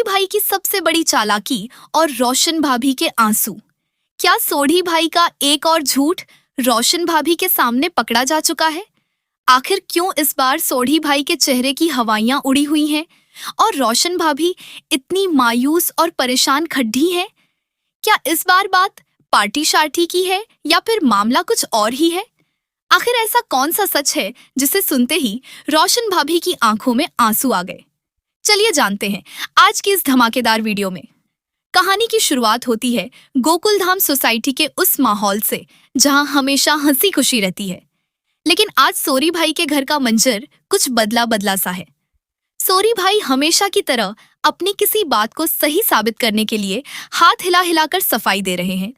भाई की सबसे बड़ी चालाकी और रोशन भाभी के आंसू। क्या सोढ़ी भाई का एक और झूठ रोशन भाभी के सामने पकड़ा जा चुका है? आखिर क्यों इस बार सोढ़ी भाई के चेहरे की हवाइयां उड़ी हुई हैं और रोशन भाभी इतनी मायूस और परेशान खड़ी हैं? क्या इस बार बात पार्टी शार्टी की है या फिर मामला कुछ और ही है? आखिर ऐसा कौन सा सच है जिसे सुनते ही रोशन भाभी की आंखों में आंसू आ गए? चलिए जानते हैं आज की इस धमाकेदार वीडियो में। कहानी की शुरुआत होती है गोकुलधाम सोसाइटी के उस माहौल से जहां हमेशा हंसी खुशी रहती है। लेकिन आज सोरी भाई के घर का मंजर कुछ बदला बदला सा है। सोरी भाई हमेशा की तरह अपनी किसी बात को सही साबित करने के लिए हाथ हिला हिलाकर सफाई दे रहे हैं।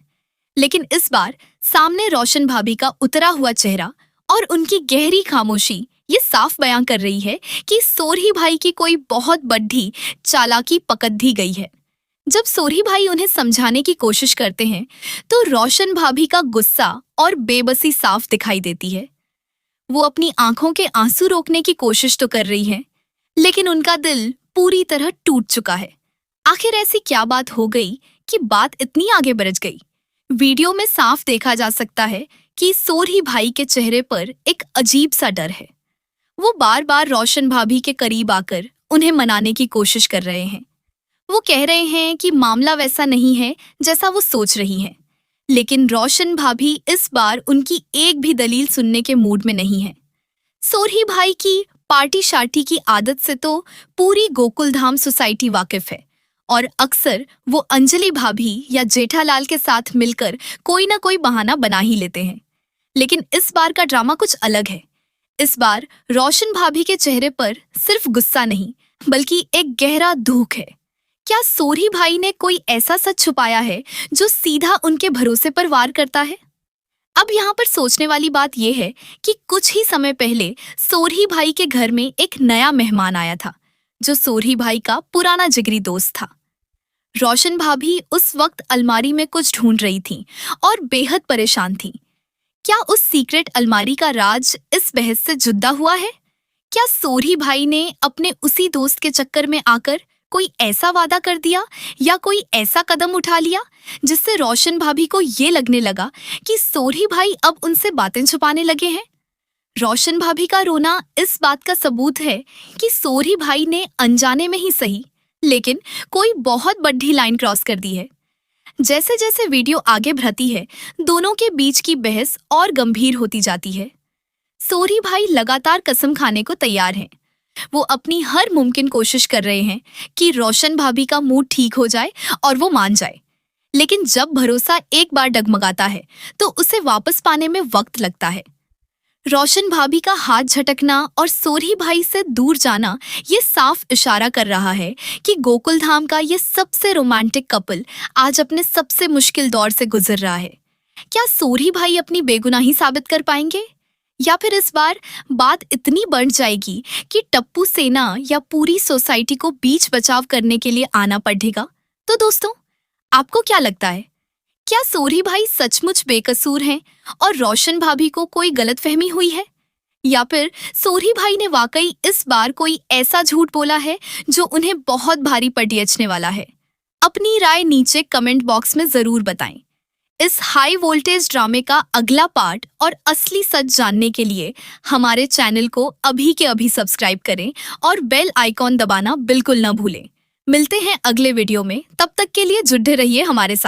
लेकिन इस बार सामने रोशन भाभी का उतरा हुआ चेहरा और उनकी गहरी खामोशी ये साफ बयां कर रही है कि सोरी भाई की कोई बहुत बड़ी चालाकी पकड़ दी गई है। जब सोरी भाई उन्हें समझाने की कोशिश करते हैं तो रोशन भाभी का गुस्सा और बेबसी साफ दिखाई देती है। वो अपनी आंखों के आंसू रोकने की कोशिश तो कर रही हैं, लेकिन उनका दिल पूरी तरह टूट चुका है। आखिर ऐसी क्या बात हो गई कि बात इतनी आगे बढ़ गई? वीडियो में साफ देखा जा सकता है कि सोरी भाई के चेहरे पर एक अजीब सा डर है। वो बार बार रोशन भाभी के करीब आकर उन्हें मनाने की कोशिश कर रहे हैं। वो कह रहे हैं कि मामला वैसा नहीं है जैसा वो सोच रही हैं। लेकिन रोशन भाभी इस बार उनकी एक भी दलील सुनने के मूड में नहीं है। सोरी भाई की पार्टी शार्टी की आदत से तो पूरी गोकुलधाम सोसाइटी वाकिफ है और अक्सर वो अंजलि भाभी या जेठालाल के साथ मिलकर कोई ना कोई बहाना बना ही लेते हैं। लेकिन इस बार का ड्रामा कुछ अलग है। इस बार रोशन भाभी के चेहरे पर सिर्फ गुस्सा नहीं बल्कि एक गहरा दुख है। क्या सोरी भाई ने कोई ऐसा सच छुपाया है जो सीधा उनके भरोसे पर वार करता है? अब यहाँ पर सोचने वाली बात यह है कि कुछ ही समय पहले सोरी भाई के घर में एक नया मेहमान आया था जो सोरी भाई का पुराना जिगरी दोस्त था। रोशन भाभी उस वक्त अलमारी में कुछ ढूंढ रही थी और बेहद परेशान थी। क्या उस सीक्रेट अलमारी का राज इस बहस से जुदा हुआ है? क्या सोरी भाई ने अपने उसी दोस्त के चक्कर में आकर कोई ऐसा वादा कर दिया या कोई ऐसा कदम उठा लिया जिससे रोशन भाभी को ये लगने लगा कि सोरी भाई अब उनसे बातें छुपाने लगे हैं? रोशन भाभी का रोना इस बात का सबूत है कि सोरी भाई ने अनजाने में ही सही लेकिन कोई बहुत बड़ी लाइन क्रॉस कर दी है। जैसे जैसे वीडियो आगे बढ़ती है दोनों के बीच की बहस और गंभीर होती जाती है। सोरी भाई लगातार कसम खाने को तैयार हैं। वो अपनी हर मुमकिन कोशिश कर रहे हैं कि रोशन भाभी का मूड ठीक हो जाए और वो मान जाए। लेकिन जब भरोसा एक बार डगमगाता है तो उसे वापस पाने में वक्त लगता है। रोशन भाभी का हाथ झटकना और सोरी भाई से दूर जाना ये साफ इशारा कर रहा है कि गोकुलधाम का ये सबसे रोमांटिक कपल आज अपने सबसे मुश्किल दौर से गुजर रहा है। क्या सोरी भाई अपनी बेगुनाही साबित कर पाएंगे या फिर इस बार बात इतनी बढ़ जाएगी कि टप्पू सेना या पूरी सोसाइटी को बीच बचाव करने के लिए आना पड़ेगा? तो दोस्तों, आपको क्या लगता है? क्या सोरी भाई सचमुच बेकसूर हैं और रोशन भाभी को कोई गलतफहमी हुई है या फिर सोरी भाई ने वाकई इस बार कोई ऐसा झूठ बोला है जो उन्हें बहुत भारी पड़ियचने वाला है? अपनी राय नीचे कमेंट बॉक्स में जरूर बताएं। इस हाई वोल्टेज ड्रामे का अगला पार्ट और असली सच जानने के लिए हमारे चैनल को अभी के अभी सब्सक्राइब करें और बेल आइकॉन दबाना बिल्कुल न भूलें। मिलते हैं अगले वीडियो में, तब तक के लिए जुड़े रहिए हमारे साथ।